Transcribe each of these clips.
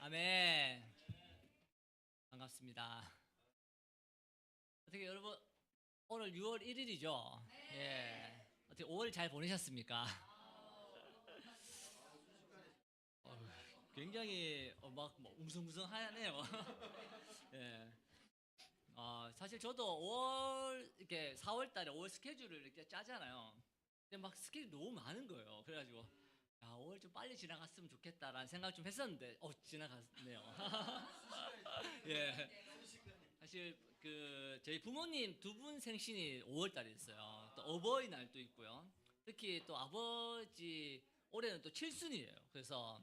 아멘. 반갑습니다. 어떻게 여러분 오늘 6월 1일이죠? 예. 어떻게 5월 잘 보내셨습니까? 어, 굉장히 막 웅성웅성하네요. 예. 사실 저도 5월 이렇게 4월 달에 5월 스케줄을 이렇게 짜잖아요. 근데 막 스케줄이 너무 많은 거예요. 그래가지고 5월 좀 빨리 지나갔으면 좋겠다라는 생각 좀 했었는데 지나갔네요. 예. 사실 저희 부모님 두 분 생신이 5월 달에 있어요. 또 어버이날도 있고요. 특히 또 아버지 올해는 또 칠순이에요. 그래서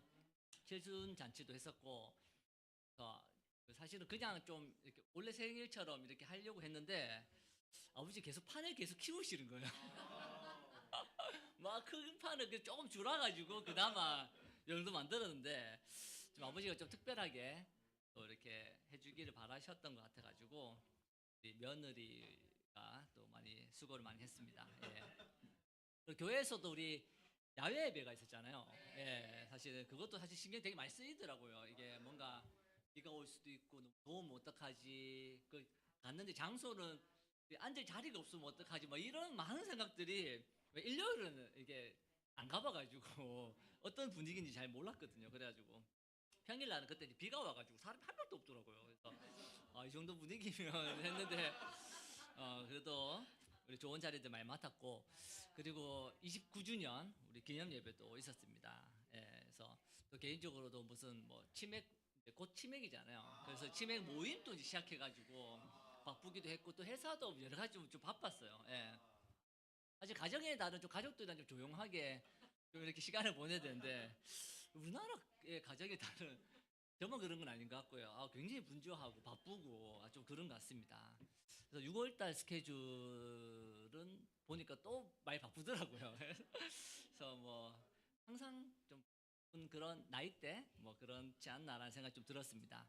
칠순 잔치도 했었고, 사실은 그냥 좀 이렇게 원래 생일처럼 이렇게 하려고 했는데 아버지 계속 판을 계속 키우시는 거예요. 막 큰 판을 조금 줄여가지고 그나마 이 정도 만들었는데 좀 아버지가 좀 특별하게 또 이렇게 해주기를 바라셨던 것 같아가지고 우리 며느리가 또 많이 수고를 많이 했습니다. 예. 그리고 교회에서도 우리 야외 예배가 있었잖아요. 예, 사실은 그것도 사실 신경 되게 많이 쓰이더라고요. 이게 뭔가 비가 올 수도 있고 너무 더우면 어떡하지? 갔는데 장소는 앉을 자리가 없으면 어떡하지? 뭐 이런 많은 생각들이 왜 일요일은 이게 안 가봐가지고 어떤 분위기인지 잘 몰랐거든요. 그래가지고 평일날은 그때 이제 비가 와가지고 사람이 한 명도 없더라고요. 그래서 이 정도 분위기면 했는데 그래도 우리 좋은 자리들 많이 맡았고 그리고 29주년 우리 기념 예배도 있었습니다. 예, 그래서 또 개인적으로도 무슨 뭐 치맥 이제 곧 치맥이잖아요. 그래서 치맥 모임도 이제 시작해가지고 바쁘기도 했고 또 회사도 여러 가지 좀 바빴어요. 예. 사실 가정에 다른 좀 가족들이랑 좀 조용하게 좀 이렇게 시간을 보내야 되는데 우리나라의 가정에 다른 저만 그런 건 아닌 것 같고요. 굉장히 분주하고 바쁘고 좀 그런 것 같습니다. 그래서 6월 달 스케줄은 보니까 또 많이 바쁘더라고요. 그래서 뭐 항상 좀 바쁜 그런 나이대 뭐 그렇지 않나라는 생각이 좀 들었습니다.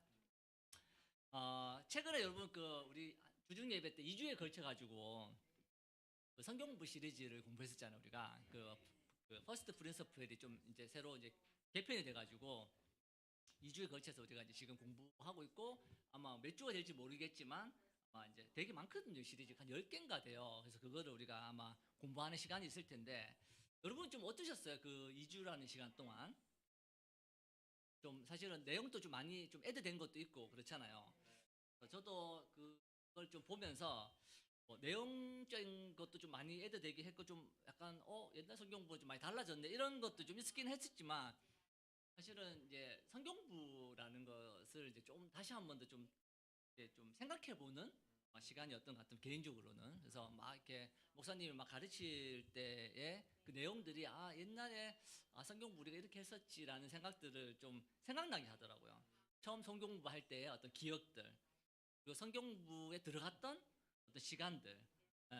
최근에 여러분 우리 주중 예배 때 2주에 걸쳐 가지고 그 성경 공부 시리즈를 공부했었잖아요. 우리가 그 퍼스트 프린서플이 좀 이제 새로 이제 개편이 돼가지고 2주에 걸쳐서 우리가 이제 지금 공부하고 있고 아마 몇 주가 될지 모르겠지만 아마 이제 되게 많거든요. 시리즈 한 10개인가 돼요. 그래서 그거를 우리가 아마 공부하는 시간이 있을 텐데 여러분 좀 어떠셨어요? 그 2주라는 시간 동안 좀 사실은 내용도 좀 많이 좀 애드된 것도 있고 그렇잖아요. 저도 그걸 좀 보면서 뭐 내용적인 것도 좀 많이 애드되게 했고 좀 약간 옛날 성경부가 좀 많이 달라졌네 이런 것도 좀 있긴 했었지만 사실은 이제 성경부라는 것을 이제 좀 다시 한 번 더 좀 이제 좀 생각해 보는 시간이었던 것 같은 개인적으로는 그래서 막 이렇게 목사님이 막 가르칠 때의 그 내용들이 옛날에 성경부 우리가 이렇게 했었지라는 생각들을 좀 생각나게 하더라고요. 처음 성경부 할 때의 어떤 기억들 그리고 성경부에 들어갔던 어떤 시간들 예,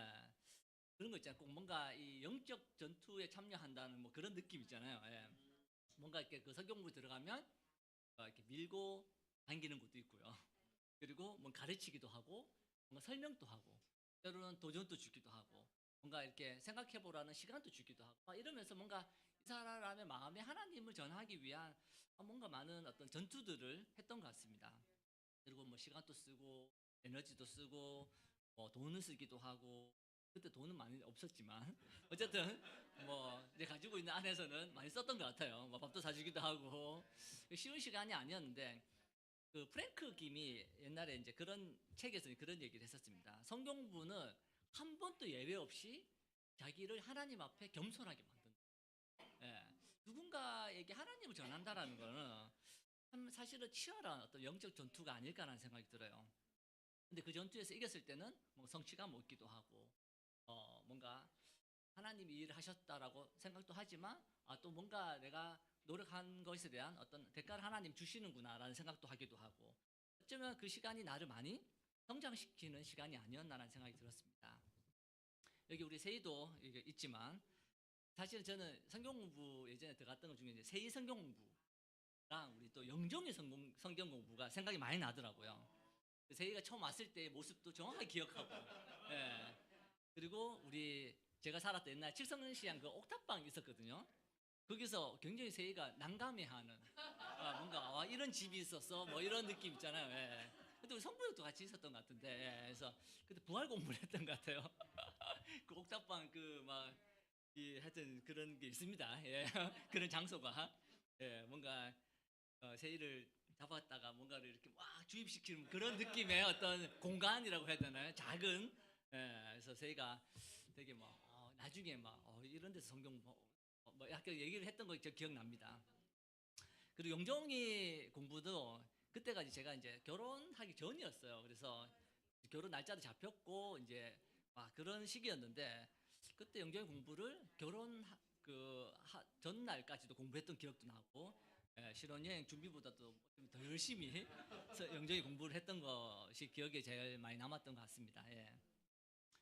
그런 거 있잖아요. 꼭 뭔가 이 영적 전투에 참여한다는 뭐 그런 느낌 있잖아요. 예. 뭔가 이렇게 그 성경부에 들어가면 이렇게 밀고 당기는 것도 있고요. 그리고 뭔 가르치기도 하고 뭔가 설명도 하고 때로는 도전도 주기도 하고 뭔가 이렇게 생각해 보라는 시간도 주기도 하고 이러면서 뭔가 이 사람의 마음에 하나님을 전하기 위한 뭔가 많은 어떤 전투들을 했던 것 같습니다. 그리고 뭐 시간도 쓰고 에너지도 쓰고 뭐 돈을 쓰기도 하고 그때 돈은 많이 없었지만 어쨌든 뭐 이제 가지고 있는 안에서는 많이 썼던 것 같아요. 뭐 밥도 사주기도 하고 쉬운 시간이 아니었는데 그 프랭크 김이 옛날에 이제 그런 책에서 그런 얘기를 했었습니다. 성경부는 한 번도 예외 없이 자기를 하나님 앞에 겸손하게 만든다. 예. 누군가에게 하나님을 전한다라는 거는 참 사실은 치열한 어떤 영적 전투가 아닐까라는 생각이 들어요. 근데 그 전투에서 이겼을 때는 뭐 성취감 얻기도 하고 뭔가 하나님이 일을 하셨다라고 생각도 하지만 또 뭔가 내가 노력한 것에 대한 어떤 대가를 하나님 주시는구나라는 생각도 하기도 하고 어쩌면 그 시간이 나를 많이 성장시키는 시간이 아니었나라는 생각이 들었습니다. 여기 우리 세이도 이게 있지만 사실은 저는 성경 공부 예전에 들어갔던 것 중에 이제 세이 성경 공부랑 우리 또 영종의 성경 공부가 생각이 많이 나더라고요. 세이가 처음 왔을 때의 모습도 정확하게 기억하고 예. 그리고 제가 살았던 옛날 칠성시장 그 옥탑방 있었거든요. 거기서 굉장히 세이가 난감해하는 뭔가 이런 집이 있었어 뭐 이런 느낌 있잖아요. 예. 근데 우리 성부형도 같이 있었던 것 같은데 예. 그래서 그때 부활 공부를 했던 것 같아요. 그 옥탑방 하여튼 그런 게 있습니다. 예. 그런 장소가 뭔가 새일을 잡았다가 뭔가를 이렇게 막 주입시키는 그런 느낌의 어떤 공간이라고 해야 되나요? 작은 그래서 새가 되게 막 나중에 막 이런 데서 성경 뭐 약간 얘기를 했던 거 저 기억납니다. 그리고 영종이 공부도 그때까지 제가 이제 결혼하기 전이었어요. 그래서 결혼 날짜도 잡혔고 이제 막 그런 시기였는데 그때 영종이 공부를 결혼 전날까지도 공부했던 기억도 나고 신혼여행 준비보다도 좀 더 열심히 영종이 공부를 했던 것이 기억에 제일 많이 남았던 것 같습니다. 예.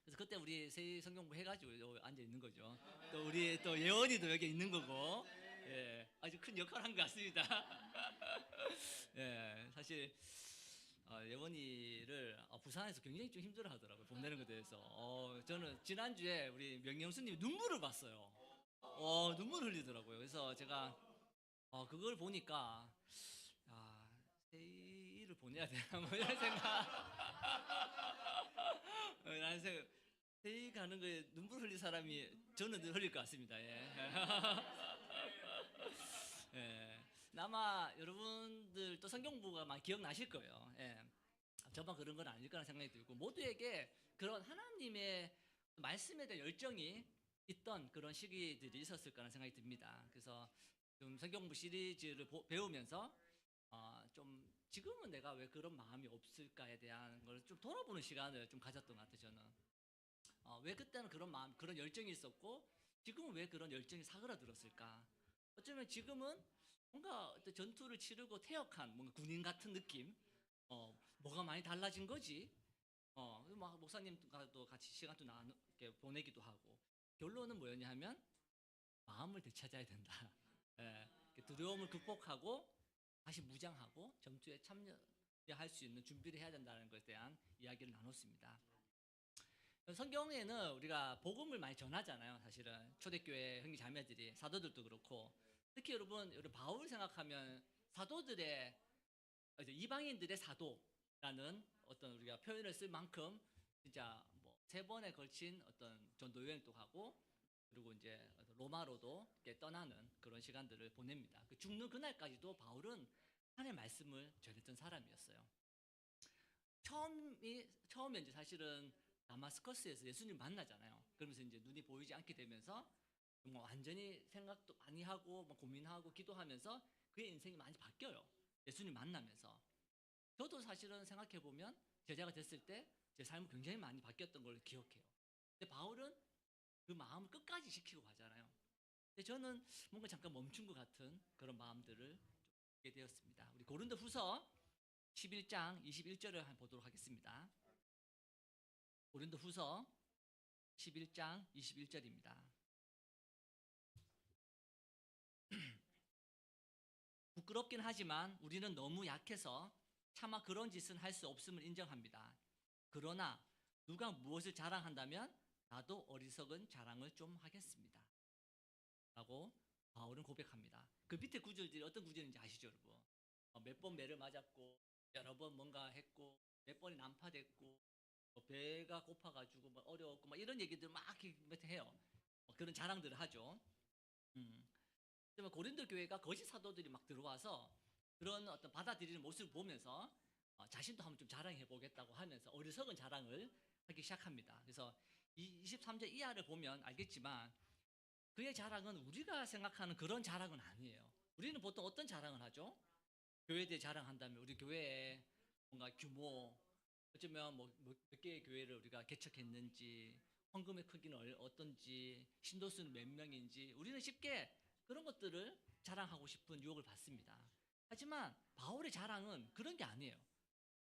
그래서 그때 우리 새 성경부 해가지고 여기 앉아 있는 거죠. 또 우리 또 예원이도 여기 있는 거고, 예, 아주 큰 역할을 한 것 같습니다. 예, 사실 예원이를 부산에서 굉장히 좀 힘들어하더라고요. 보내는 것에 대해서. 저는 지난주에 우리 명영수님 눈물을 봤어요. 눈물 흘리더라고요. 그래서 제가 그걸 보니까 세이를 보내야 되나 뭐 이런 생각. 라는 생각. 세이 가는 거에 눈물 흘릴 사람이 저는 늘 흘릴 것 같습니다. 예. 예. 아마 여러분들 또 성경부가 많이 기억나실 거예요. 예. 저만 그런 건 아닐 거라는 생각이 들고 모두에게 그런 하나님의 말씀에 대한 열정이 있던 그런 시기들이 있었을 거라는 생각이 듭니다. 그래서 좀 성경부 시리즈를 배우면서 좀 지금은 내가 왜 그런 마음이 없을까에 대한 걸 좀 돌아보는 시간을 좀 가졌던 것 같아요. 저는 왜 그때는 그런 마음, 그런 열정이 있었고 지금은 왜 그런 열정이 사그라들었을까? 어쩌면 지금은 뭔가 어떤 전투를 치르고 퇴역한 뭔가 군인 같은 느낌, 뭐가 많이 달라진 거지? 막 목사님과도 같이 시간도 이렇게 보내기도 하고 결론은 뭐였냐 하면 마음을 되찾아야 된다. 예, 두려움을 극복하고 다시 무장하고 전투에 참여할 수 있는 준비를 해야 된다는 것에 대한 이야기를 나눴습니다. 성경에는 우리가 복음을 많이 전하잖아요. 사실은 초대교회 형제 자매들이 사도들도 그렇고 특히 여러분 바울 생각하면 사도들의 이제 이방인들의 사도라는 어떤 우리가 표현을 쓸 만큼 진짜 뭐 3번에 걸친 어떤 전도 여행도 하고 그리고 이제 로마로도 이렇게 떠나는 그런 시간들을 보냅니다. 그 죽는 그날까지도 바울은 하나님의 말씀을 전했던 사람이었어요. 처음에 이제 사실은 다마스커스에서 예수님 만나잖아요. 그러면서 이제 눈이 보이지 않게 되면서 뭐 완전히 생각도 많이 하고 뭐 고민하고 기도하면서 그의 인생이 많이 바뀌어요. 예수님 만나면서. 저도 사실은 생각해 보면 제자가 됐을 때 제 삶은 굉장히 많이 바뀌었던 걸 기억해요. 근데 바울은 그 마음을 끝까지 지키고 가잖아요. 근데 저는 뭔가 잠깐 멈춘 것 같은 그런 마음들을 갖게 되었습니다. 우리 고린도후서 11장 21절을 한번 보도록 하겠습니다. 고린도후서 11장 21절입니다. 부끄럽긴 하지만 우리는 너무 약해서 차마 그런 짓은 할 수 없음을 인정합니다. 그러나 누가 무엇을 자랑한다면 나도 어리석은 자랑을 좀 하겠습니다. 라고 바울은 고백합니다. 그 밑에 구절들이 어떤 구절인지 아시죠, 여러분? 몇 번 매를 맞았고 여러 번 뭔가 했고 몇 번이 난파됐고 배가 고파가지고 막 어려웠고 막 이런 얘기들 막 이렇게 해요. 그런 자랑들을 하죠. 음. 그러면 고린도 교회가 거짓 사도들이 막 들어와서 그런 어떤 받아들이는 모습을 보면서 자신도 한번 좀 자랑해 보겠다고 하면서 어리석은 자랑을 하기 시작합니다. 그래서 23절 이하를 보면 알겠지만 그의 자랑은 우리가 생각하는 그런 자랑은 아니에요. 우리는 보통 어떤 자랑을 하죠? 교회에 대해 자랑한다면 우리 교회의 뭔가 규모, 어쩌면 뭐 몇 개의 교회를 우리가 개척했는지, 헌금의 크기는 어떤지, 신도수는 몇 명인지 우리는 쉽게 그런 것들을 자랑하고 싶은 유혹을 받습니다. 하지만 바울의 자랑은 그런 게 아니에요.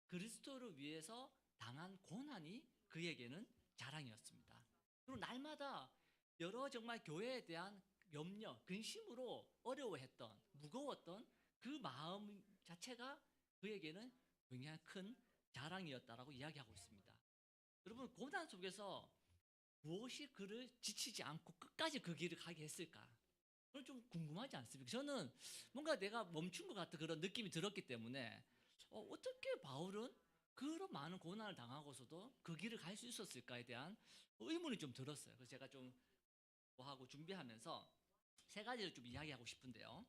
그리스도를 위해서 당한 고난이 그에게는 자랑이었습니다. 그리고 날마다 여러 정말 교회에 대한 염려, 근심으로 어려워했던, 무거웠던 그 마음 자체가 그에게는 굉장히 큰 자랑이었다라고 이야기하고 있습니다. 여러분, 고난 속에서 무엇이 그를 지치지 않고 끝까지 그 길을 가게 했을까? 그건 좀 궁금하지 않습니까? 저는 뭔가 내가 멈춘 것 같은 그런 느낌이 들었기 때문에 어떻게 바울은 그런 많은 고난을 당하고서도 그 길을 갈 수 있었을까에 대한 의문이 좀 들었어요. 그래서 제가 좀 하고 준비하면서 세 가지를 좀 이야기하고 싶은데요.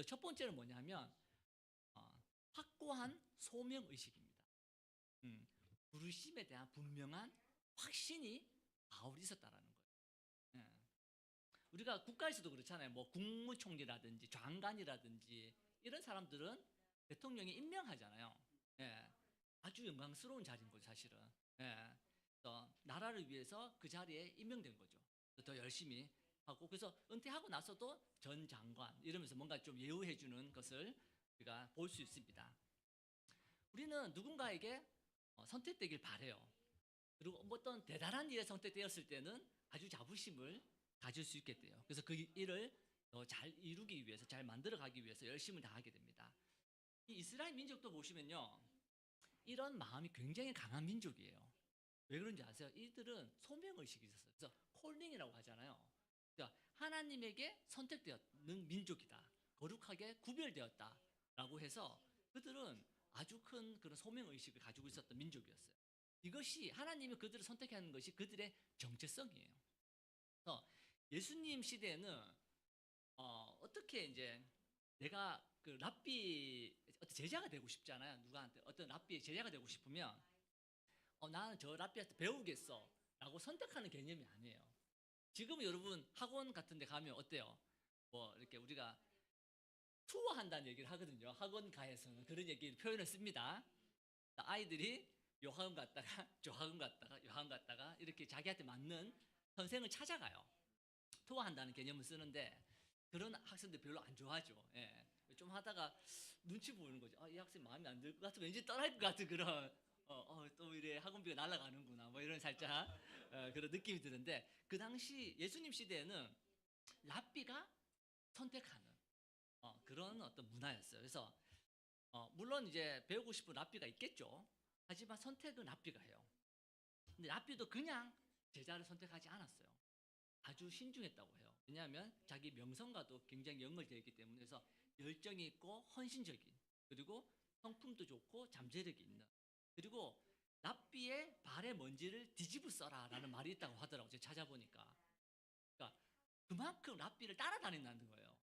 첫 번째는 뭐냐면 확고한 소명 의식입니다. 부르심에 대한 분명한 확신이 바울이 있었다라는 거예요. 예. 우리가 국가에서도 그렇잖아요. 뭐 국무총리라든지 장관이라든지 이런 사람들은 대통령이 임명하잖아요. 예. 아주 영광스러운 자리인 거죠, 사실은. 예. 그래서 나라를 위해서 그 자리에 임명된 거죠. 더 열심히 하고 그래서 은퇴하고 나서도 전 장관 이러면서 뭔가 좀 예우해주는 것을 우리가 볼 수 있습니다. 우리는 누군가에게 선택되길 바래요. 그리고 어떤 대단한 일에 선택되었을 때는 아주 자부심을 가질 수 있게 돼요. 그래서 그 일을 더 잘 이루기 위해서, 잘 만들어 가기 위해서 열심을 다하게 됩니다. 이 이스라엘 민족도 보시면요, 이런 마음이 굉장히 강한 민족이에요. 왜 그런지 아세요? 이들은 소명의식이 있었어요. 그래서 콜링이라고 하잖아요. 그러니까 하나님에게 선택되었는 민족이다. 거룩하게 구별되었다라고 해서 그들은 아주 큰 그런 소명의식을 가지고 있었던 민족이었어요. 이것이 하나님이 그들을 선택하는 것이 그들의 정체성이에요. 그래서 예수님 시대에는 어떻게 이제 내가 그 랍비 어떤 제자가 되고 싶잖아요. 누구한테 어떤 랍비의 제자가 되고 싶으면 나는 저 랍비한테 배우겠어라고 선택하는 개념이 아니에요. 지금 여러분 학원 같은 데 가면 어때요? 뭐 이렇게 우리가 투어한다는 얘기를 하거든요. 학원가에서는 그런 얘기를 표현을 씁니다. 아이들이 요 학원 갔다가 저 학원 갔다가 요 학원 갔다가 이렇게 자기한테 맞는 선생을 찾아가요. 투어한다는 개념을 쓰는데 그런 학생들 별로 안 좋아하죠. 예. 좀 하다가 눈치 보이는 거죠. 이 학생 마음에 안 들 것 같으면 왠지 떠날 것 같은 그런 또 이래 학원비가 날아가는구나 뭐 이런 살짝 그런 느낌이 드는데 그 당시 예수님 시대에는 랍비가 선택하는 그런 어떤 문화였어요. 그래서 물론 이제 배우고 싶은 랍비가 있겠죠. 하지만 선택은 랍비가 해요. 근데 랍비도 그냥 제자를 선택하지 않았어요. 아주 신중했다고 해요. 왜냐하면 자기 명성과도 굉장히 연결되어 있기 때문에 그래서 열정이 있고 헌신적인 그리고 성품도 좋고 잠재력이 있는 그리고 랍비의 발의 먼지를 뒤집어 써라라는 말이 있다고 하더라고요. 제가 찾아보니까. 그러니까 그만큼 랍비를 따라다닌다는 거예요.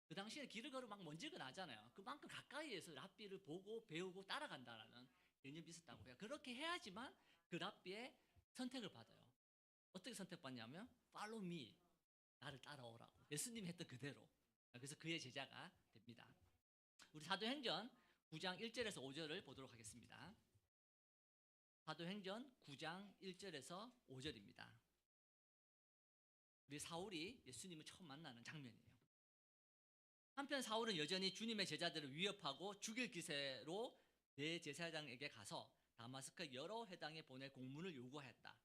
그 당시에 길을 걸으면 막 먼지가 나잖아요. 그만큼 가까이에서 랍비를 보고 배우고 따라간다라는 개념이 있었다고 해요. 그렇게 해야지만 그 랍비의 선택을 받아요. 어떻게 선택받냐면 follow me, 나를 따라오라고. 예수님이 했던 그대로. 그래서 그의 제자가 됩니다. 우리 사도행전 9장 1절에서 5절을 보도록 하겠습니다. 사도행전 9장 1절에서 5절입니다. 우리 사울이 예수님을 처음 만나는 장면이에요. 한편 사울은 여전히 주님의 제자들을 위협하고 죽일 기세로 대제사장에게 가서 다마스크 여러 회당에 보낼 공문을 요구하였다.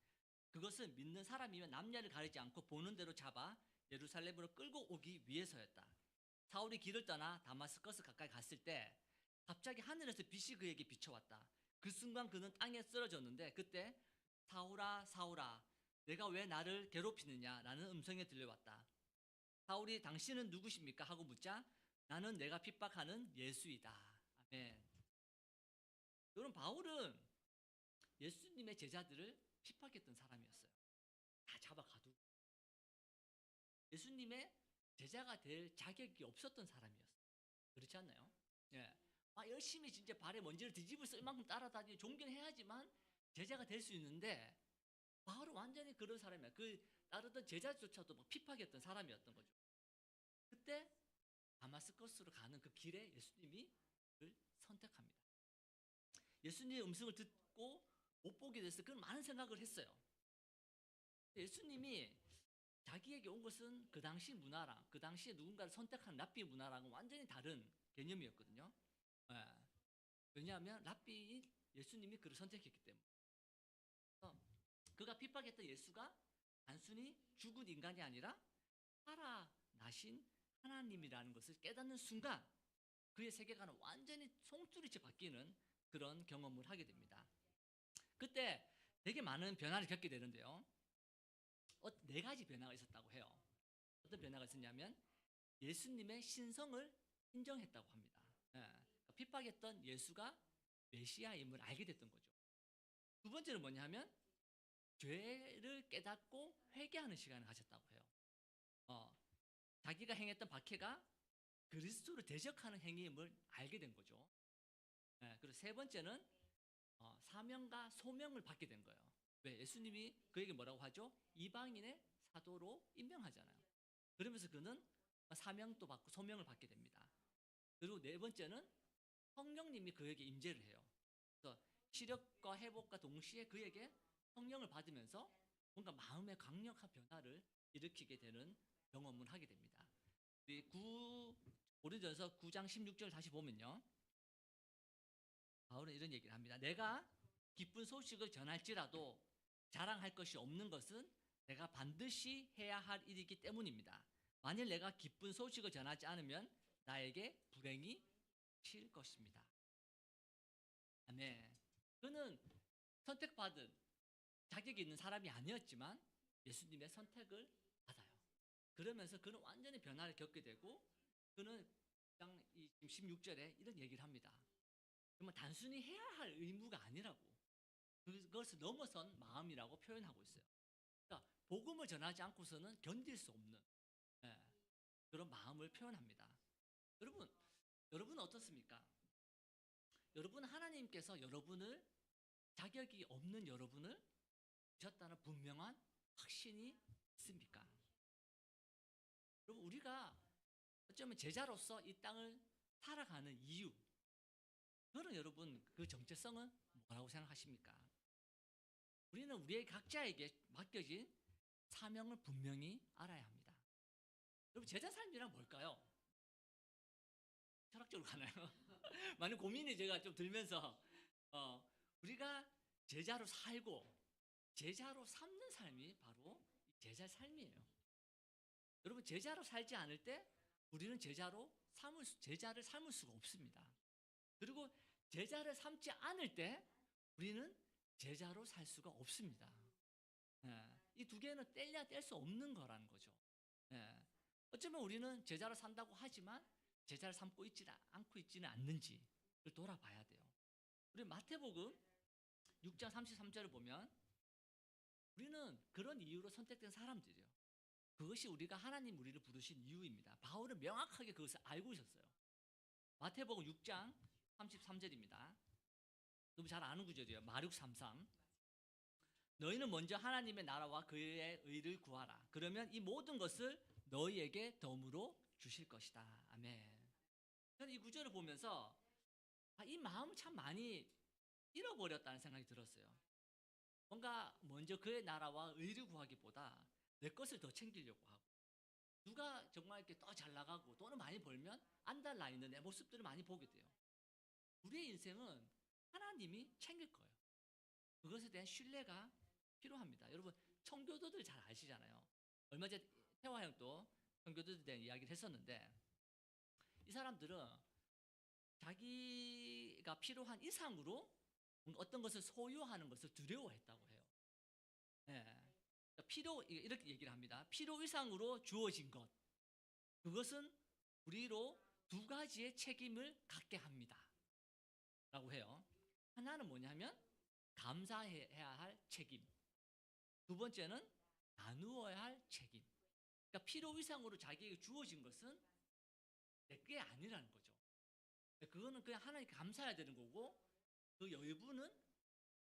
그것은 믿는 사람이면 남녀를 가리지 않고 보는 대로 잡아 예루살렘으로 끌고 오기 위해서였다. 사울이 길을 떠나 다마스커스 가까이 갔을 때 갑자기 하늘에서 빛이 그에게 비춰왔다. 그 순간 그는 땅에 쓰러졌는데 그때 사울아 사울아 내가 왜 나를 괴롭히느냐 라는 음성이 들려왔다. 사울이 당신은 누구십니까? 하고 묻자 나는 내가 핍박하는 예수이다. 아멘. 여러분 바울은 예수님의 제자들을 핍박했던 사람이었어요. 다 잡아가두고 예수님의 제자가 될 자격이 없었던 사람이었어요. 그렇지 않나요? 예. 열심히 진짜 발에 먼지를 뒤집을 쓸 만큼 따라다니고 존경해야지만 제자가 될 수 있는데 바울은 완전히 그런 사람이야. 그 따르던 제자조차도 막 핍박했던 사람이었던 거죠. 그때 다마스커스로 가는 그 길에 예수님이 그를 선택합니다. 예수님의 음성을 듣고 못 보게 됐을 때 그런 많은 생각을 했어요. 예수님이 자기에게 온 것은 그 당시 문화랑 그 당시에 누군가를 선택한 랍비 문화랑은 완전히 다른 개념이었거든요. 예. 왜냐하면 랍비인 예수님이 그를 선택했기 때문에. 그가 핍박했던 예수가 단순히 죽은 인간이 아니라 살아나신 하나님이라는 것을 깨닫는 순간 그의 세계관은 완전히 송두리째 바뀌는 그런 경험을 하게 됩니다. 그때 되게 많은 변화를 겪게 되는데요. 네 가지 변화가 있었다고 해요. 어떤 변화가 있었냐면 예수님의 신성을 인정했다고 합니다. 그러니까 핍박했던 예수가 메시아임을 알게 됐던 거죠. 두 번째는 뭐냐면 죄를 깨닫고 회개하는 시간을 가졌다고 해요. 자기가 행했던 박해가 그리스도를 대적하는 행위임을 알게 된 거죠. 그리고 세 번째는 사명과 소명을 받게 된 거예요. 왜? 예수님이 그에게 뭐라고 하죠? 이방인의 사도로 임명하잖아요. 그러면서 그는 사명도 받고 소명을 받게 됩니다. 그리고 네 번째는 성령님이 그에게 임재를 해요. 그래서 시력과 회복과 동시에 그에게 성령을 받으면서 뭔가 마음의 강력한 변화를 일으키게 되는 경험을 하게 됩니다. 우리 고린도전서 9장 16절 다시 보면요. 바울은 이런 얘기를 합니다. 내가 기쁜 소식을 전할지라도 자랑할 것이 없는 것은 내가 반드시 해야 할 일이기 때문입니다. 만일 내가 기쁜 소식을 전하지 않으면 나에게 불행이 칠 것입니다. 아멘. 그는 선택받은 자격이 있는 사람이 아니었지만 예수님의 선택을 받아요. 그러면서 그는 완전히 변화를 겪게 되고 그는 지금 16절에 이런 얘기를 합니다. 정말 단순히 해야 할 의무가 아니라고 그것을 넘어선 마음이라고 표현하고 있어요. 그러니까 복음을 전하지 않고서는 견딜 수 없는 그런 마음을 표현합니다. 여러분 어떻습니까? 여러분 하나님께서 여러분을 자격이 없는 여러분을 주셨다는 분명한 확신이 있습니까? 여러분 우리가 어쩌면 제자로서 이 땅을 살아가는 이유 그런 여러분 그 정체성은 뭐라고 생각하십니까? 우리는 우리의 각자에게 맡겨진 사명을 분명히 알아야 합니다. 여러분 제자 삶이란 뭘까요? 철학적으로 가나요? 많은 고민이 제가 좀 들면서 우리가 제자로 살고 제자로 삼는 삶이 바로 제자 삶이에요. 여러분 제자로 살지 않을 때 우리는 제자를 삶을 수가 없습니다. 그리고 제자를 삼지 않을 때 우리는 제자로 살 수가 없습니다. 이 두 개는 뗄래야 뗄 수 없는 거라는 거죠. 어쩌면 우리는 제자로 산다고 하지만 제자를 삼고 않고 있지는 않는지를 돌아봐야 돼요. 우리 마태복음 6장 33절을 보면 우리는 그런 이유로 선택된 사람들이에요. 그것이 우리가 하나님 우리를 부르신 이유입니다. 바울은 명확하게 그것을 알고 있었어요. 마태복음 6장 33절입니다. 너무 잘 아는 구절이에요. 마륙 33. 너희는 먼저 하나님의 나라와 그의 의를 구하라. 그러면 이 모든 것을 너희에게 덤으로 주실 것이다. 아멘. 저는 이 구절을 보면서 이 마음을 참 많이 잃어버렸다는 생각이 들었어요. 뭔가 먼저 그의 나라와 의를 구하기보다 내 것을 더 챙기려고 하고 누가 정말 이렇게 더 잘 나가고 돈을 많이 벌면 안달나 있는 내 모습들을 많이 보게 돼요. 우리의 인생은 하나님이 챙길 거예요. 그것에 대한 신뢰가 필요합니다. 여러분 청교도들 잘 아시잖아요. 얼마 전에 태화 형도 청교도들에 대한 이야기를 했었는데 이 사람들은 자기가 필요한 이상으로 어떤 것을 소유하는 것을 두려워했다고 해요. 이렇게 얘기를 합니다. 필요 이상으로 주어진 것 그것은 우리로 두 가지의 책임을 갖게 합니다. 라고 해요. 하나는 뭐냐면 감사해야 할 책임. 두 번째는 나누어야 할 책임. 그러니까 필요 이상으로 자기에게 주어진 것은 내 게 아니라는 거죠. 그거는 그냥 하나님께 감사해야 되는 거고 그 여부는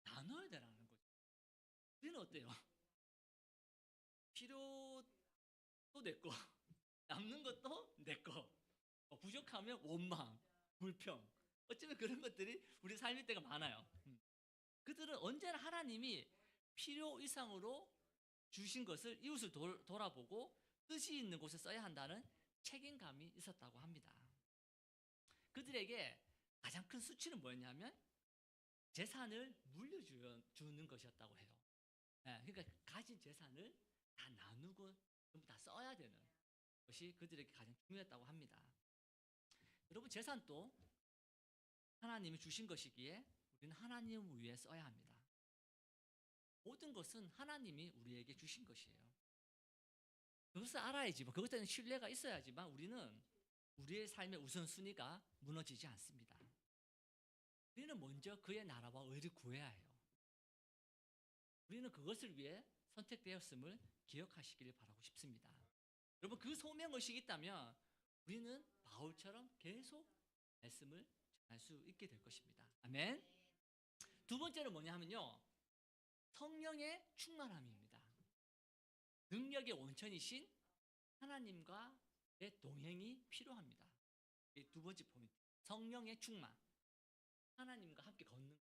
나눠야 되라는 거죠. 우리는 어때요? 필요도 내 거, 남는 것도 내 거. 부족하면 원망, 불평. 어쩌면 그런 것들이 우리 삶일 때가 많아요. 그들은 언제나 하나님이 필요 이상으로 주신 것을 이웃을 돌아보고 뜻이 있는 곳에 써야 한다는 책임감이 있었다고 합니다. 그들에게 가장 큰 수치는 뭐였냐면 재산을 물려주는 것이었다고 해요. 그러니까 가진 재산을 다 나누고 전부 다 써야 되는 것이 그들에게 가장 중요했다고 합니다. 여러분 재산도 하나님이 주신 것이기에 우리는 하나님을 위해 써야 합니다. 모든 것은 하나님이 우리에게 주신 것이에요. 그것을 알아야지. 뭐 그것에는 신뢰가 있어야지만 우리는 우리의 삶의 우선순위가 무너지지 않습니다. 우리는 먼저 그의 나라와 의를 구해야 해요. 우리는 그것을 위해 선택되었음을 기억하시기를 바라고 싶습니다. 여러분 그 소명의식이 있다면 우리는 바울처럼 계속 말씀을 전할 수 있게 될 것입니다. 아멘. 두 번째는 뭐냐 하면요. 성령의 충만함입니다. 능력의 원천이신 하나님과의 동행이 필요합니다. 이게 두 번째 포인트. 성령의 충만. 하나님과 함께 걷는 것.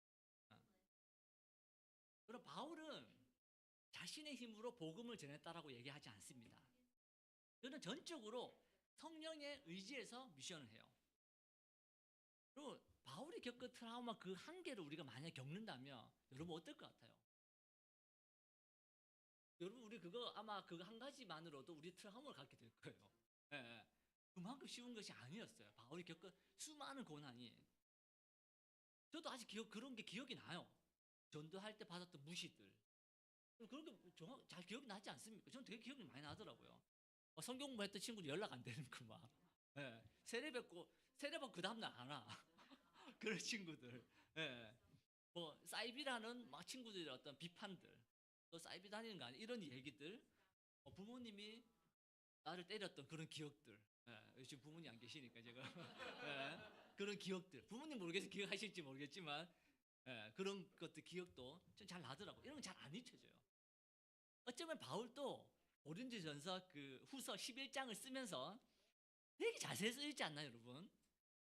그럼 바울은 자신의 힘으로 복음을 전했다라고 얘기하지 않습니다. 그는 전적으로 성령의 의지에서 미션을 해요. 그리고 바울이 겪은 트라우마 그 한계를 우리가 만약에 겪는다면 여러분 어떨 것 같아요? 여러분 우리 그거 아마 그거 한 가지만으로도 우리 트라우마를 갖게 될 거예요. 예, 예. 그만큼 쉬운 것이 아니었어요. 바울이 겪은 수많은 고난이. 저도 아직 그런 게 기억이 나요. 전도할 때 받았던 무시들. 그런 게 잘 기억이 나지 않습니까? 저는 되게 기억이 많이 나더라고요. 성경 공부했던 친구들 연락 안 되는 그 막. 예. 세례받고 그 다음날 안 와. 그런 친구들. 예. 뭐 사이비라는 막 친구들의 어떤 비판들. 또 사이비 다니는 거 아니야? 이런 얘기들. 부모님이 나를 때렸던 그런 기억들. 예. 지금 부모님 안 계시니까 제가. 예. 그런 기억들. 부모님 모르겠어요. 기억하실지 모르겠지만 그런 것들 기억도 좀 잘 나더라고요. 이런 건 잘 안 잊혀져요. 어쩌면 바울도 고린도전서 그 후서 11장을 쓰면서 되게 자세히 쓰여있지 않나요, 여러분?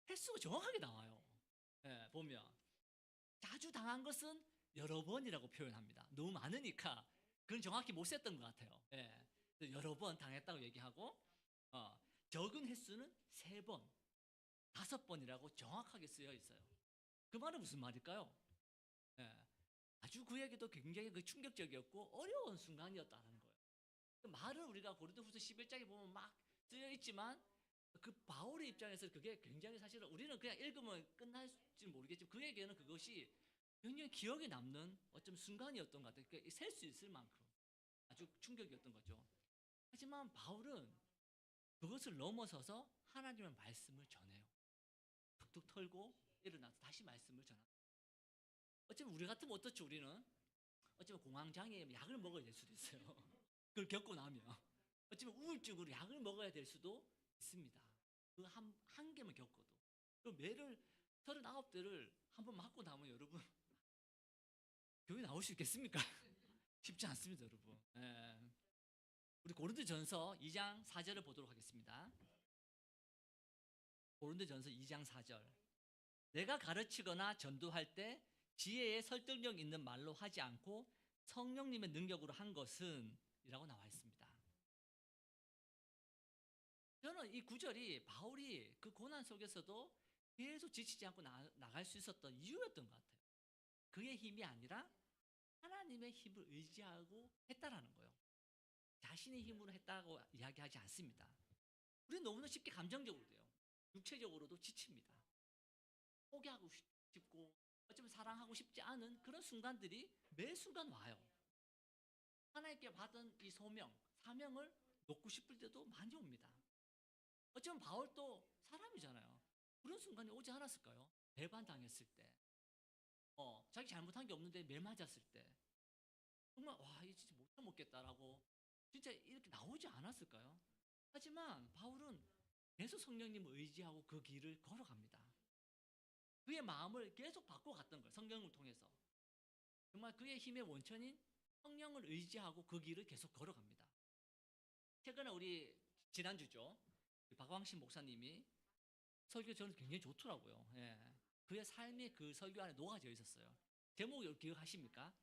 횟수가 정확하게 나와요. 보면 자주 당한 것은 여러 번이라고 표현합니다. 너무 많으니까 그건 정확히 못 셌던 것 같아요. 여러 번 당했다고 얘기하고 적은 횟수는 3번, 5번이라고 정확하게 쓰여 있어요. 그 말은 무슨 말일까요? 아주 그에게도 굉장히 그 충격적이었고 어려운 순간이었다는 거예요. 그 말은 우리가 고린도후서 11장에 보면 막 쓰여 있지만 그 바울의 입장에서 그게 굉장히 사실은 우리는 그냥 읽으면 끝날지 모르겠지만 그에게는 그것이 굉장히 기억에 남는 어쩜 순간이었던 것 같아요. 그러니까 셀 수 있을 만큼 아주 충격이었던 거죠. 하지만 바울은 그것을 넘어서서 하나님의 말씀을 전해요. 툭툭 털고 일어나서 다시 말씀을 전합니다. 어쩌면 우리 같으면 어떻죠? 우리는 어쩌면 공황장애 약을 먹어야 될 수도 있어요. 그걸 겪고 나면 어쩌면 우울증으로 약을 먹어야 될 수도 있습니다. 그 한 개만 겪어도. 그 매를 39대를 한번 맞고 나면 여러분 교회 나올 수 있겠습니까? 쉽지 않습니다, 여러분. 우리 고린도전서 2장 4절을 보도록 하겠습니다. 고린도전서 2장 4절. 내가 가르치거나 전도할 때 지혜의 설득력 있는 말로 하지 않고 성령님의 능력으로 한 것은 이라고 나와 있습니다. 저는 이 구절이 바울이 그 고난 속에서도 계속 지치지 않고 나갈 수 있었던 이유였던 것 같아요. 그의 힘이 아니라 하나님의 힘을 의지하고 했다라는 거예요. 자신의 힘으로 했다고 이야기하지 않습니다. 우리는 너무나 쉽게 감정적으로 돼요. 육체적으로도 지칩니다. 포기하고 싶고 어쩌면 사랑하고 싶지 않은 그런 순간들이 매 순간 와요. 하나님께 받은 이 소명, 사명을 놓고 싶을 때도 많이 옵니다. 어쩌면 바울도 사람이잖아요. 그런 순간이 오지 않았을까요? 배반당했을 때, 자기 잘못한 게 없는데 매 맞았을 때, 정말 와, 이거 진짜 못 먹겠다라고 진짜 이렇게 나오지 않았을까요? 하지만 바울은 계속 성령님을 의지하고 그 길을 걸어갑니다. 그의 마음을 계속 바꿔갔던 거예요. 성경을 통해서. 정말 그의 힘의 원천인 성령을 의지하고 그 길을 계속 걸어갑니다. 최근에 우리 지난주죠. 박광신 목사님이 설교 저는 굉장히 좋더라고요. 그의 삶이 그 설교 안에 녹아져 있었어요. 제목을 기억하십니까?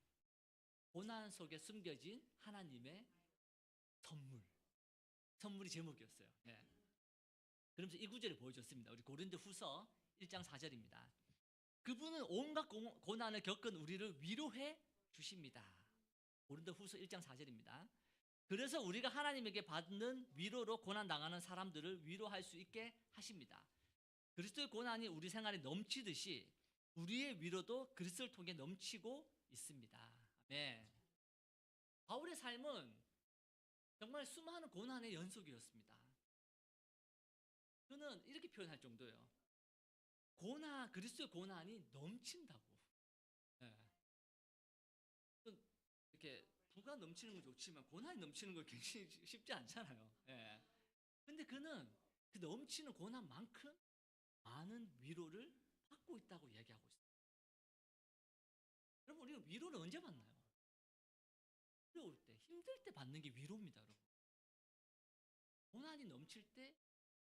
고난 속에 숨겨진 하나님의 선물. 선물이 제목이었어요. 그러면서 이 구절을 보여줬습니다. 우리 고린도후서 1장 4절입니다. 그분은 온갖 고난을 겪은 우리를 위로해 주십니다. 고린도후서 1장 4절입니다. 그래서 우리가 하나님에게 받는 위로로 고난당하는 사람들을 위로할 수 있게 하십니다. 그리스도의 고난이 우리 생활에 넘치듯이 우리의 위로도 그리스도를 통해 넘치고 있습니다. 아멘. 바울의 삶은 정말 수많은 고난의 연속이었습니다. 저는 이렇게 표현할 정도예요. 그리스도의 고난이 넘친다고. 예. 이렇게 부가 넘치는 건 좋지만 고난이 넘치는 건 굉장히 쉽지 않잖아요. 예. 근데 그는 그 넘치는 고난만큼 많은 위로를 받고 있다고 얘기하고 있어요. 여러분, 우리가 위로를 언제 받나요? 어려울 때, 힘들 때 받는 게 위로입니다, 여러분. 고난이 넘칠 때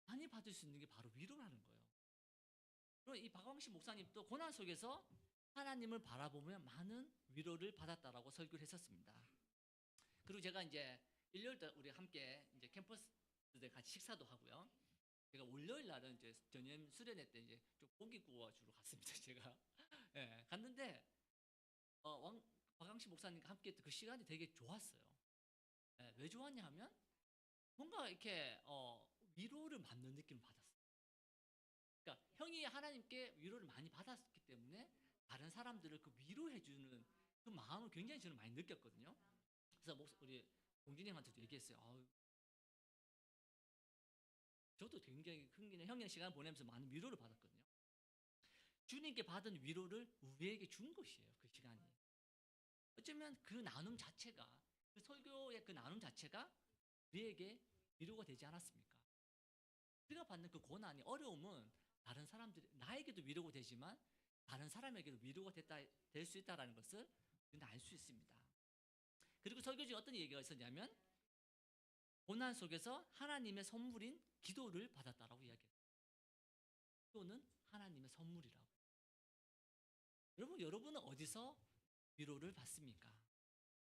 많이 받을 수 있는 게 바로 위로라는 거예요. 그리고 이 박광식 목사님도 고난 속에서 하나님을 바라보며 많은 위로를 받았다라고 설교를 했었습니다. 그리고 제가 이제 일요일 때 우리 함께 이제 캠퍼스 때 같이 식사도 하고요. 제가 월요일 날은 이제 전염 수련회 때 이제 좀 고기 구워 주러 갔습니다. 제가 예, 갔는데 박광식 목사님과 함께 했던 그 시간이 되게 좋았어요. 예, 왜 좋았냐 하면 뭔가 이렇게 위로를 받는 느낌을 받았어요. 그러니까 형이 하나님께 위로를 많이 받았기 때문에 다른 사람들을 그 위로해주는 그 마음을 굉장히 저는 많이 느꼈거든요. 그래서 우리 공진이 형한테도 얘기했어요. 저도 굉장히 형이랑 시간 보내면서 많은 위로를 받았거든요. 주님께 받은 위로를 우리에게 준 것이에요. 그 시간이. 어쩌면 그 나눔 자체가, 그 설교의 그 나눔 자체가 우리에게 위로가 되지 않았습니까? 우리가 받는 그 고난이, 어려움은 다른 사람들이, 나에게도 위로가 되지만 다른 사람에게도 위로가 될 수 있다는 것을 우리는 알 수 있습니다. 그리고 설교 중에 어떤 얘기가 있었냐면 고난 속에서 하나님의 선물인 기도를 받았다라고 이야기해요. 기도는 하나님의 선물이라고. 여러분은 어디서 위로를 받습니까?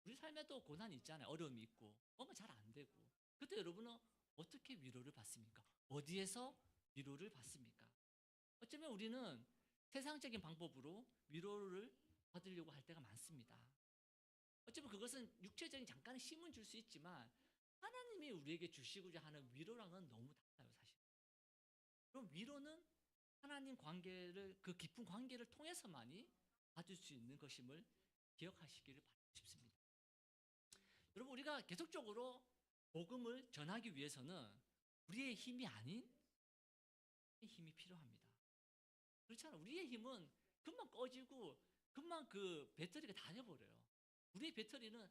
우리 삶에도 고난이 있잖아요. 어려움이 있고 뭔가 잘 안 되고, 그때 여러분은 어떻게 위로를 받습니까? 어디에서 위로를 받습니까? 어쩌면 우리는 세상적인 방법으로 위로를 받으려고 할 때가 많습니다. 어쩌면 그것은 육체적인 잠깐의 힘은 줄 수 있지만 하나님이 우리에게 주시고자 하는 위로랑은 너무 달라요, 사실. 그럼 위로는 하나님 관계를, 그 깊은 관계를 통해서만이 받을 수 있는 것임을 기억하시기를 바라고 싶습니다. 여러분, 우리가 계속적으로 복음을 전하기 위해서는 우리의 힘이 아닌 힘이 필요합니다. 그렇잖아요. 우리의 힘은 금방 꺼지고 금방 그 배터리가 다 돼버려요. 우리의 배터리는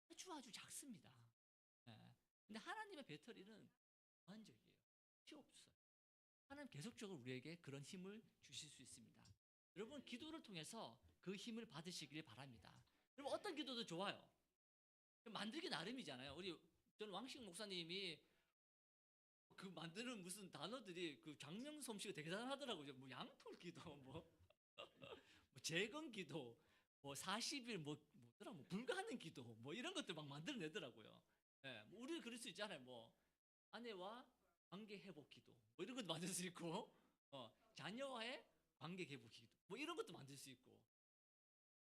아주 작습니다. 예. 근데 하나님의 배터리는 무한적이에요. 필요 없어요. 하나님 계속적으로 우리에게 그런 힘을 주실 수 있습니다. 여러분, 기도를 통해서 그 힘을 받으시길 바랍니다. 여러분, 어떤 기도도 좋아요. 만들기 나름이잖아요. 저는 왕식 목사님이 그 만드는 무슨 단어들이 그 장명 솜씨가 되게 대단하더라고요. 뭐 양털 기도, 뭐 재건 기도, 뭐 40일 뭐더라, 뭐 불가능 기도, 뭐 이런 것들 막 만들어내더라고요. 예, 뭐 우리는 그럴 수 있잖아요. 뭐 아내와 관계 회복 기도, 뭐 이런 것도 만들 수 있고, 자녀와의 관계 회복 기도, 뭐 이런 것도 만들 수 있고,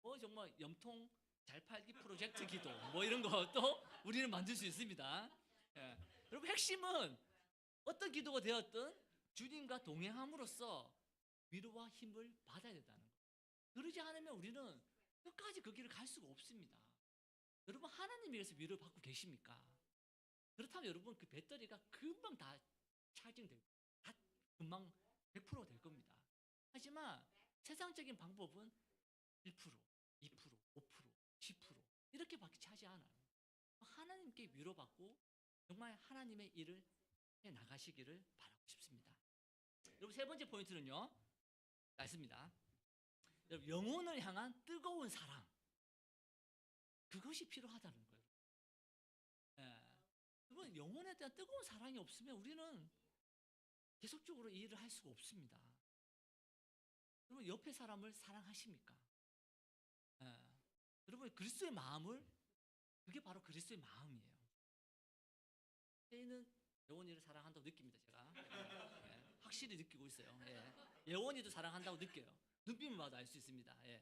뭐 정말 염통 잘 팔기 프로젝트 기도, 뭐 이런 것도 우리는 만들 수 있습니다. 예. 여러분, 핵심은 어떤 기도가 되었든 주님과 동행함으로써 위로와 힘을 받아야 된다는 거예요. 그러지 않으면 우리는 끝까지 그 길을 갈 수가 없습니다. 여러분, 하나님에 의해서 위로를 받고 계십니까? 그렇다면 여러분, 그 배터리가 금방 다 차징되고 다 금방 100%될 겁니다. 하지만 세상적인 방법은 1%, 2%, 5%, 10% 이렇게밖에 차지 않아요. 하나님께 위로받고 정말 하나님의 일을 해 나가시기를 바라고 싶습니다. 여러분, 세 번째 포인트는요, 있습니다. 여러분, 영혼을 향한 뜨거운 사랑, 그것이 필요하다는 거예요. 예. 여러분, 영혼에 대한 뜨거운 사랑이 없으면 우리는 계속적으로 이 일을 할 수가 없습니다. 여러분, 옆에 사람을 사랑하십니까? 예. 여러분, 그리스도의 마음을, 그게 바로 그리스도의 마음이에요. 세인은 예원이를 사랑한다고 느낍니다, 제가. 예. 확실히 느끼고 있어요. 예. 예원이도 사랑한다고 느껴요. 눈빛만 봐도 알 수 있습니다. 예.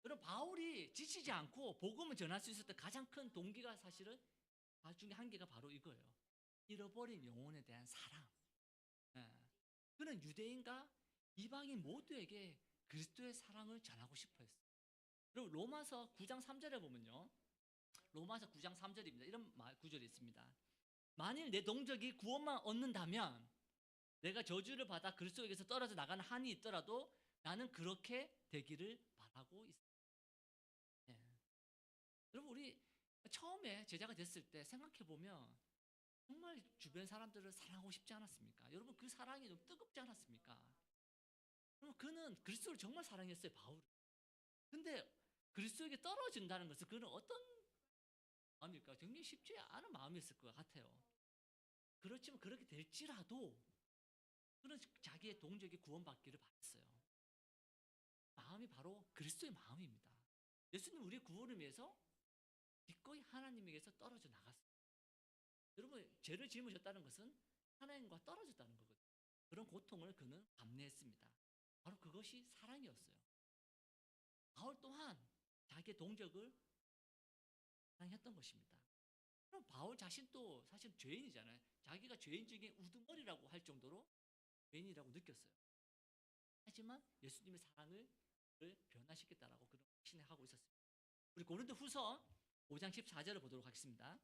여러분, 바울이 지치지 않고 복음을 전할 수 있었던 가장 큰 동기가 사실은 중에 한 개가 바로 이거예요. 잃어버린 영혼에 대한 사랑. 예. 그는 유대인과 이방인 모두에게 그리스도의 사랑을 전하고 싶어 했어요. 그리고 로마서 9장 3절에 보면요, 로마서 9장 3절입니다. 이런 구절이 있습니다. 만일 내 동족이 구원만 얻는다면 내가 저주를 받아 그리스도에게서 떨어져 나가는 한이 있더라도 나는 그렇게 되기를 바라고 있습니다. 예. 여러분, 우리 처음에 제자가 됐을 때 생각해 보면 정말 주변 사람들을 사랑하고 싶지 않았습니까? 여러분, 그 사랑이 좀 뜨겁지 않았습니까? 여러분, 그는 그리스도를 정말 사랑했어요, 바울을. 근데 그리스도에게 떨어진다는 것은 그는 어떤 마음일까? 굉장히 쉽지 않은 마음이었을 것 같아요. 그렇지만 그렇게 될지라도 그는 자기의 동족이 구원받기를 바랬어요. 마음이 바로 그리스도의 마음입니다. 예수님 우리의 구원을 위해서 기꺼이 하나님에게서 떨어져 나갔어요. 여러분, 죄를 지으셨다는 것은 하나님과 떨어졌다는 거거든요. 그런 고통을 그는 감내했습니다. 바로 그것이 사랑이었어요. 바울 또한 자기의 동족을 사랑했던 것입니다. 그럼 바울 자신도 사실 죄인이잖아요. 자기가 죄인 중에 우두머리라고 할 정도로 죄인이라고 느꼈어요. 하지만 예수님의 사랑을 변화시켰다라고 그런 확신을 하고 있었습니다. 우리 고린도후서 5장 14절을 보도록 하겠습니다.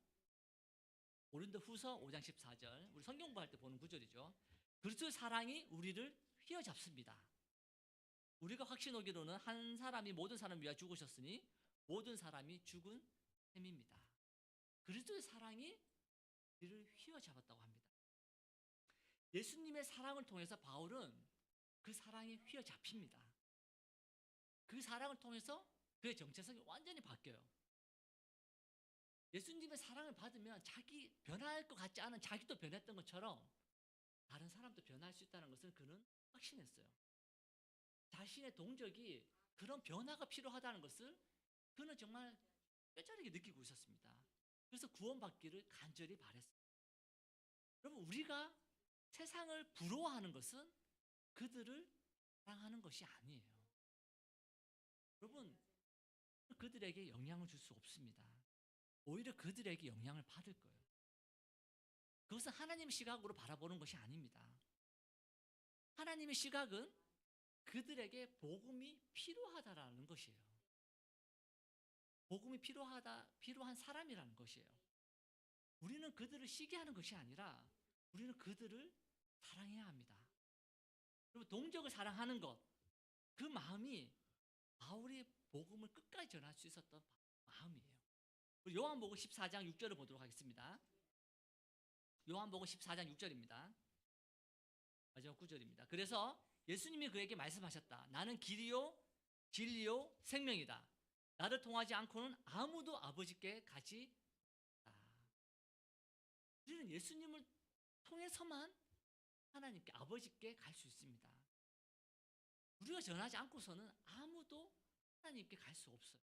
고린도후서 5장 14절, 우리 성경 공부할 때 보는 구절이죠. 그리스도의 사랑이 우리를 휘어잡습니다. 우리가 확신하기로는 한 사람이 모든 사람을 위하여 죽으셨으니 모든 사람이 죽은 셈입니다. 그리스도의 사랑이 우리를 휘어잡았다고 합니다. 예수님의 사랑을 통해서 바울은 그 사랑에 휘어잡힙니다. 그 사랑을 통해서 그의 정체성이 완전히 바뀌어요. 예수님의 사랑을 받으면 자기 변할 것 같지 않은 자기도 변했던 것처럼 다른 사람도 변할 수 있다는 것을 그는 확신했어요. 자신의 동족이 그런 변화가 필요하다는 것을 그는 정말 뼈저리게 느끼고 있었습니다. 그래서 구원받기를 간절히 바랬어요. 여러분, 우리가 세상을 부러워하는 것은 그들을 사랑하는 것이 아니에요. 여러분, 그들에게 영향을 줄 수 없습니다. 오히려 그들에게 영향을 받을 거예요. 그것은 하나님의 시각으로 바라보는 것이 아닙니다. 하나님의 시각은 그들에게 복음이 필요하다라는 것이에요. 복음이 필요한 사람이라는 것이에요. 우리는 그들을 시기하는 것이 아니라 우리는 그들을 사랑해야 합니다. 그리고 동족을 사랑하는 것, 그 마음이 바울이 복음을 끝까지 전할 수 있었던 마음이에요. 요한복음 14장 6절을 보도록 하겠습니다. 요한복음 14장 6절입니다. 마지막 9절입니다. 그래서 예수님이 그에게 말씀하셨다. 나는 길이요 진리요 생명이다. 나를 통하지 않고는 아무도 아버지께 가지 못한다. 우리는 예수님을 통해서만 하나님께 아버지께 갈 수 있습니다. 우리가 전하지 않고서는 아무도 하나님께 갈 수 없어요.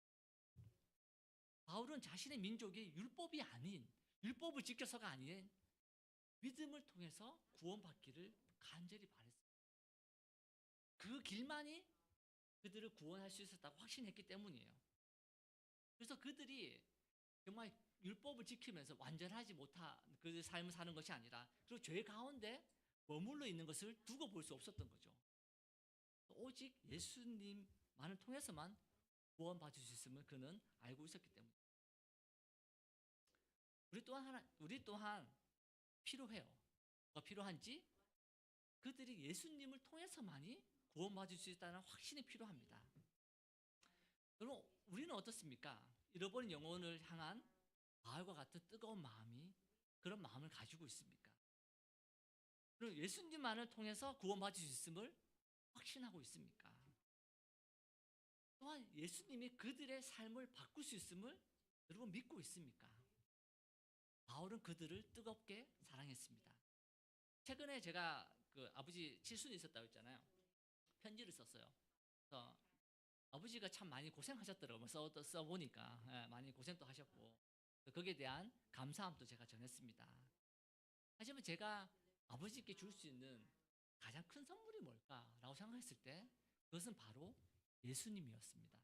바울은 자신의 민족이 율법이 아닌, 율법을 지켜서가 아닌 믿음을 통해서 구원받기를 간절히 바랬어요. 그 길만이 그들을 구원할 수 있었다고 확신했기 때문이에요. 그래서 그들이 정말 율법을 지키면서 완전하지 못한 그 삶을 사는 것이 아니라 그리고 죄 가운데 머물러 있는 것을 두고 볼 수 없었던 거죠. 오직 예수님만을 통해서만 구원받을 수 있음을 그는 알고 있었기 때문에 우리 또한 필요해요. 뭐가 필요한지 그들이 예수님을 통해서만이 구원받을 수 있다는 확신이 필요합니다. 여러분, 우리는 어떻습니까? 잃어버린 영혼을 향한 바울과 같은 뜨거운 마음이 그런 마음을 가지고 있습니까? 그리고 예수님만을 통해서 구원받을 수 있음을 확신하고 있습니까? 또한 예수님이 그들의 삶을 바꿀 수 있음을 여러분 믿고 있습니까? 바울은 그들을 뜨겁게 사랑했습니다. 최근에 제가 그 아버지 칠순이 있었다고 했잖아요. 편지를 썼어요. 그래서 아버지가 참 많이 고생하셨더라고요. 써보니까 많이 고생도 하셨고 거기에 대한 감사함도 제가 전했습니다. 하지만 제가 아버지께 줄 수 있는 가장 큰 선물이 뭘까라고 생각했을 때 그것은 바로 예수님이었습니다.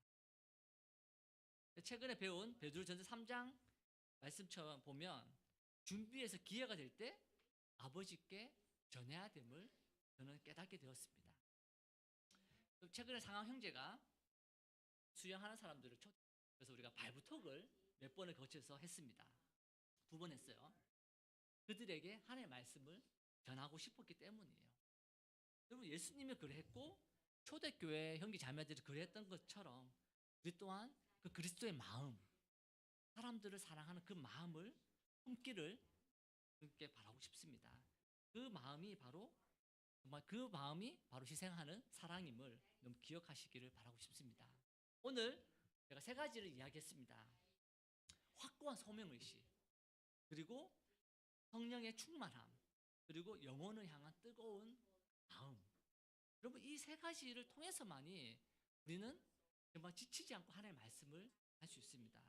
최근에 배운 베드로전서 3장 말씀처럼 보면 준비해서 기회가 될 때 아버지께 전해야 됨을 저는 깨닫게 되었습니다. 최근에 상황 형제가 수영하는 사람들을 그래서 우리가 발부톡을 몇 번을 거쳐서 했습니다. 2번 했어요. 그들에게 하나님의 말씀을 전하고 싶었기 때문이에요. 여러분 예수님이 그랬고 초대교회 형제 자매들이 그랬던 것처럼 우리 또한 그 그리스도의 마음, 사람들을 사랑하는 그 마음을 품기를 그렇게 바라고 싶습니다. 그 마음이 바로 정말 그 마음이 바로 희생하는 사랑임을 너무 기억하시기를 바라고 싶습니다. 오늘 제가 3가지를 이야기했습니다. 확고한 소명의식, 그리고 성령의 충만함, 그리고 영혼을 향한 뜨거운 마음. 여러분 이 3가지를 통해서만이 우리는 정말 지치지 않고 하나님의 말씀을 할 수 있습니다.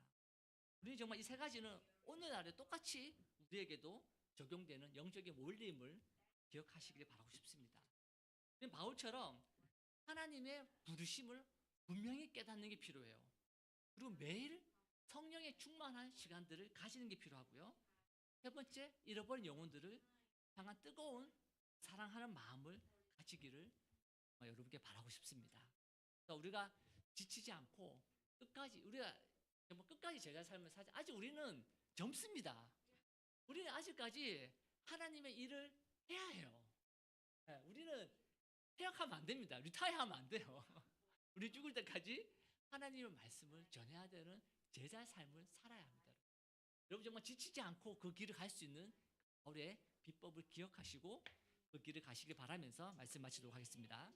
우리는 정말 이 3가지는 오늘날에 똑같이 우리에게도 적용되는 영적인 원리임을 기억하시길 바라고 싶습니다. 바울처럼 하나님의 부르심을 분명히 깨닫는 게 필요해요. 그리고 매일 성령의 충만한 시간들을 가지는 게 필요하고요. 3번째, 잃어버린 영혼들을 향한 뜨거운 사랑하는 마음을 가지기를 여러분께 바라고 싶습니다. 그러니까 우리가 지치지 않고 끝까지 우리가 정말 끝까지 제자 삶을 살자. 아직 우리는 젊습니다. 우리는 아직까지 하나님의 일을 해야 해요. 우리는 퇴학하면 안 됩니다. 리타이어하면 안 돼요. 우리 죽을 때까지 하나님의 말씀을 전해야 되는 제자의 삶을 살아야 합니다. 여러분 정말 지치지 않고 그 길을 갈 수 있는 바울의 비법을 기억하시고 그 길을 가시길 바라면서 말씀 마치도록 하겠습니다.